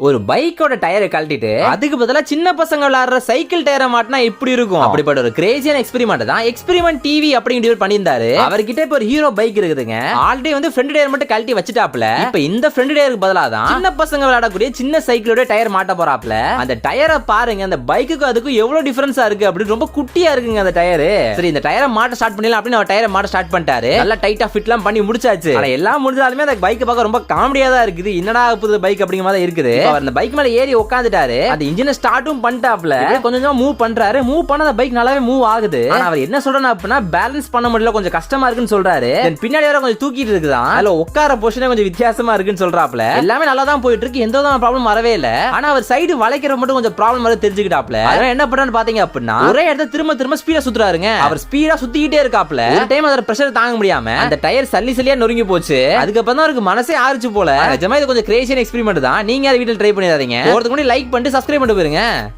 ஒரு பைக்கோட டயரை கழட்டிட்டு அதுக்கு பதிலா சின்ன பசங்க விளையாடுற சைக்கிள் டயரை மாட்டினா எப்படி இருக்கும்? அப்படிப்பட்ட ஒரு கிரேசியான எக்ஸ்பெரிமெண்ட் தான் எக்ஸ்பெரிமெண்ட் டிவி அப்படிங்கிற பண்ணியிருந்தாரு. அவர்கிட்ட இப்ப ஒரு ஹீரோ பைக் இருக்குதுங்க. ஆல்ரெடி வந்து ஃப்ரண்ட் டயர் மட்டும் கழட்டி வச்சுட்டாப்ல. இப்ப இந்த ஃப்ரண்ட் டயருக்கு பதிலா தான் சின்ன பசங்க விளையாடக்கூடிய சின்ன சைக்கிளோட டயர் மாட்ட போறாப்ல. அந்த டயரை பாருங்க, அந்த பைக்குக்கு அதுக்கும் எவ்வளவு டிஃபரன்ஸா இருக்கு. அப்படி ரொம்ப குட்டியா இருக்குங்க அந்த டயரு. சரி, இந்த டயரை மாட்ட ஸ்டார்ட் பண்ணலாம் அப்படின்னு அவர் டயரை மாட்ட ஸ்டார்ட் பண்ணிட்டாரு. நல்லா டைட்டா ஃபிட்லாம் பண்ணி முடிச்சாச்சு. ஆனா எல்லாம் முடிஞ்சாலுமே அந்த பைக் பார்க்க ரொம்ப காமெடியா தான் இருக்குது. என்னடா புது பைக் அப்படிங்கிற மாதிரி இருக்குது. அவர் அந்த பைக் மேல ஏறி உட்காந்துட்டாரு. அந்த இன்ஜினை ஸ்டார்ட்டும் பண்ணிட்டாப்ல. கொஞ்சம் கொஞ்சமா மூவ் பண்றாரு. மூவ் பண்ண அந்த பைக் நல்லாவே மூவ் ஆகுது. ஆனா அவர் என்ன சொல்றாரு அப்படின்னா, பேலன்ஸ் பண்ண முடியல, கொஞ்சம் கஷ்டமா இருக்குன்னு சொல்றாரு. பின்னாடி வர கொஞ்சம் தூக்கிட்டு இருக்குதான். அதுல உட்கார பொசிஷனே கொஞ்சம் வித்தியாசமா இருக்குன்னு சொல்றாப்ல. எல்லாமே நல்லா தான் போயிட்டு இருக்கு, எந்த விதமான ப்ராப்ளம் வரவே இல்ல. ஆனா அவர் சைடு வளைக்கிற மட்டும் கொஞ்சம் ப்ராப்ளம் வர தெரிஞ்சுக்கிட்டாப்ல. அதனால என்ன பண்றான்னு பாத்தீங்க அப்படின்னா, ஒரே இடத்துல திரும்ப திரும்ப ஸ்பீடா சுத்துறாருங்க. அவர் ஸ்பீடா சுத்திக்கிட்டே இருக்காப்ல. ஒரு டைம் அதோட பிரஷர் தாங்க முடியாம அந்த டயர் சல்லி சல்லியா நொறுங்கி போச்சு. அதுக்கப்புறம் தான் அவருக்கு மனசே ஆறிச்சு போல. நிஜமா இது கொஞ்சம் கிரேசியான எக்ஸ்பெரிமெண்ட் தான். நீங்க வீட்டில் ட்ரை பண்ணிடாதீங்க. ஒருத்தருக்கு லைக் பண்ணிட்டு சப்ஸ்கிரைப் பண்ணிட்டு போயிருங்க.